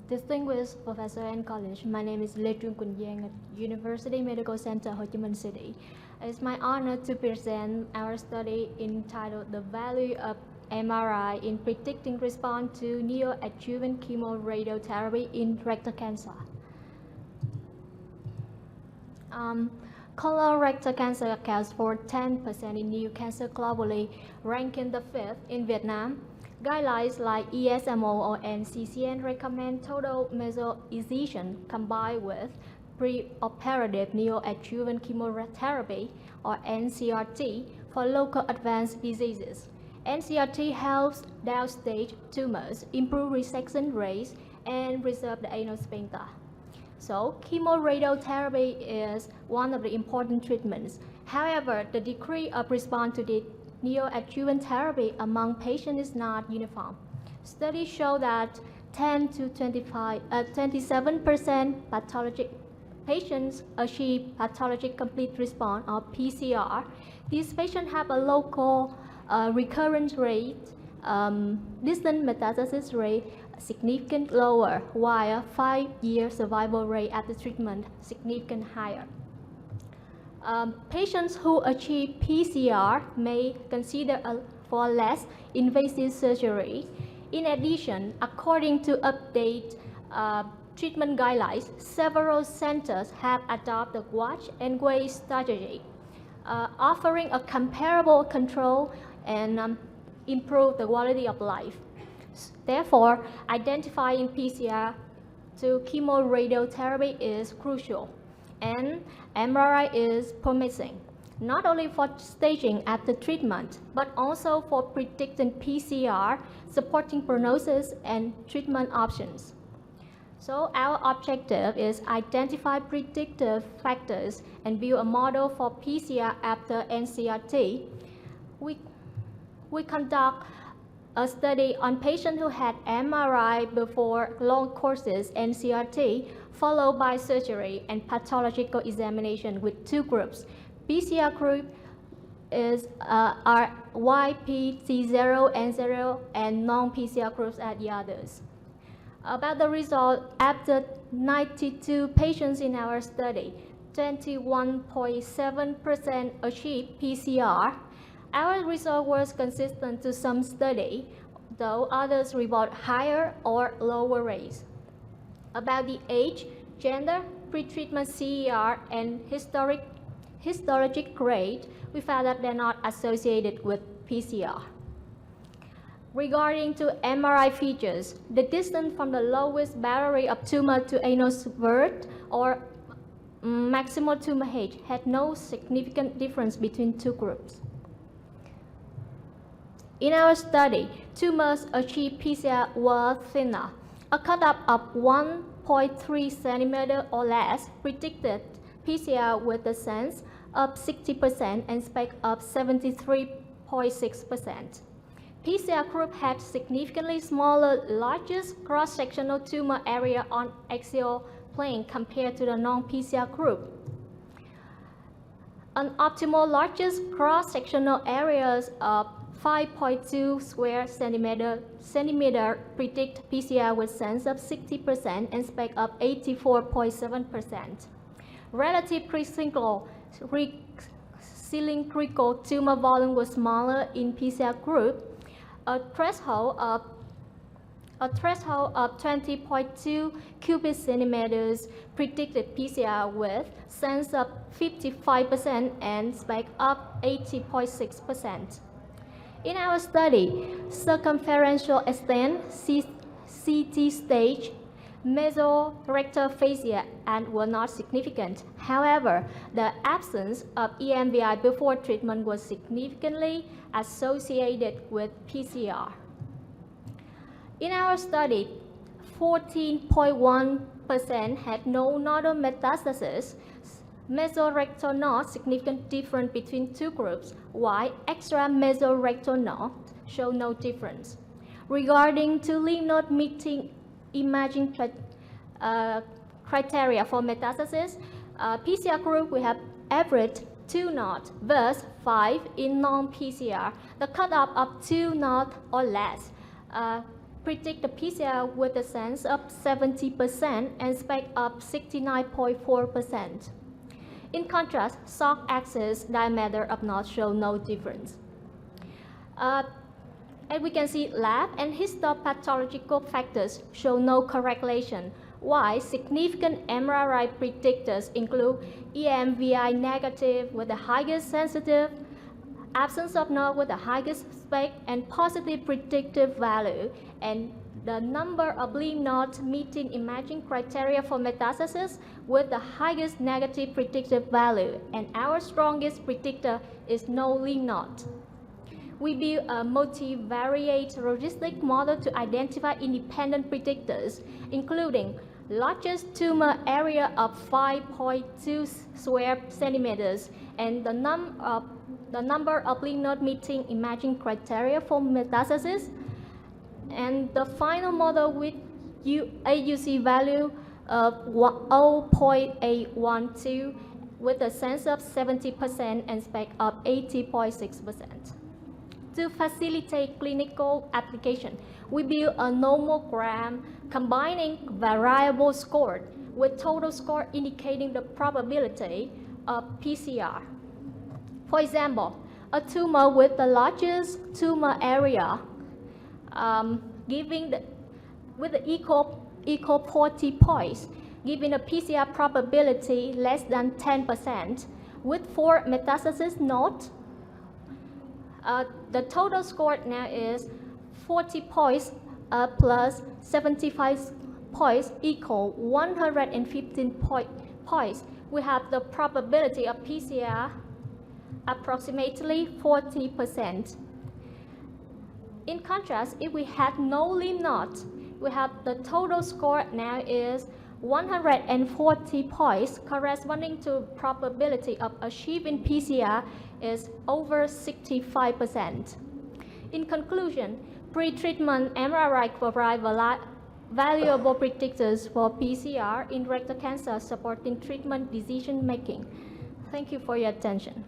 Distinguished Professor and College, my name is Trương Quỳnh Giang at University Medical Center, Ho Chi Minh City. It's my honor to present our study entitled The Value of MRI in Predicting Response to Neoadjuvant Chemoradiotherapy in Rectal Cancer. Colorectal cancer accounts for 10% in new cancer globally, ranking the 5th in Vietnam. Guidelines like ESMO or NCCN recommend total mesoexcision combined with preoperative neoadjuvant chemotherapy or NCRT for local advanced diseases. NCRT helps downstage tumors, improve resection rates, and preserve the anal sphincter. So, chemoradiotherapy is one of the important treatments. However, the degree of response to the neoadjuvant therapy among patients is not uniform. Studies show that 10 to 27% pathologic patients achieve pathologic complete response or PCR. These patients have a local recurrence rate, distant metastasis rate significantly lower, while 5-year survival rate after treatment significantly higher. Patients who achieve PCR may consider for less invasive surgery. In addition, according to updated treatment guidelines, several centers have adopted watch and wait strategy, offering a comparable control and improve the quality of life. Therefore, identifying PCR to chemoradiotherapy is crucial, and MRI is promising, not only for staging after treatment, but also for predicting PCR, supporting prognosis and treatment options. So our objective is identify predictive factors and build a model for PCR after NCRT. We conduct a study on patients who had MRI before long courses NCRT, followed by surgery and pathological examination with 2 groups. PCR group is YPC0N0 and non-PCR groups are the others. About the result, after 92 patients in our study, 21.7% achieved PCR. Our result was consistent to some study, though others report higher or lower rates. About the age, gender, pretreatment CER, and histologic grade, we found that they're not associated with PCR. Regarding to MRI features, the distance from the lowest boundary of tumor to anal vert or maximal tumor height had no significant difference between 2 groups. In our study, tumors achieved PCR were thinner. A cutoff of 1.3 cm or less predicted PCR with a sense of 60% and spec of 73.6%. PCR group had significantly smaller, largest cross-sectional tumor area on axial plane compared to the non-PCR group. An optimal largest cross-sectional areas of 5.2 square centimeter predict PCR with sense of 60% and spec of 84.7%. Relative cylindrical tumor volume was smaller in PCR group. A threshold of 20.2 cubic centimeters predicted PCR with sense of 55% and spec of 80.6%. In our study, circumferential extent, CT stage, mesorectophasia were not significant. However, the absence of EMVI before treatment was significantly associated with PCR. In our study, 14.1% had no nodal metastasis. Mesorectal node significant difference between 2 groups, while extra mesorectal node show no difference. Regarding to lymph node meeting imaging criteria for metastasis, PCR group we have average 2 nodes versus 5 in non-PCR. The cutoff of 2 nodes or less. predict the PCR with a sense of 70% and spec of 69.4%. In contrast, sock axis diameter of knot show no difference. And we can see lab and histopathological factors show no correlation, while significant MRI predictors include EMVI negative with the highest sensitive, absence of knot with the highest spec and positive predictive value, and the number of lymph nodes meeting imaging criteria for metastasis with the highest negative predictive value, and our strongest predictor is no lymph node. We built a multivariate logistic model to identify independent predictors, including largest tumor area of 5.2 square centimeters and the number of lymph node meeting imaging criteria for metastasis, and the final model with AUC value of 0.812 with a sense of 70% and spec of 80.6%. To facilitate clinical application, we built a nomogram combining variable score with total score indicating the probability of PCR. For example, a tumor with the largest tumor area with the equal 40 points, giving a PCR probability less than 10%, with 4 metastasis nodes. The total score now is 40 points plus 75 points equal 115 points. We have the probability of PCR approximately 40%. In contrast, if we had no lymph nodes, we have the total score now is 140 points, corresponding to probability of achieving PCR is over 65%. In conclusion, pre-treatment MRI provide valuable predictors for PCR in rectal cancer, supporting treatment decision making. Thank you for your attention.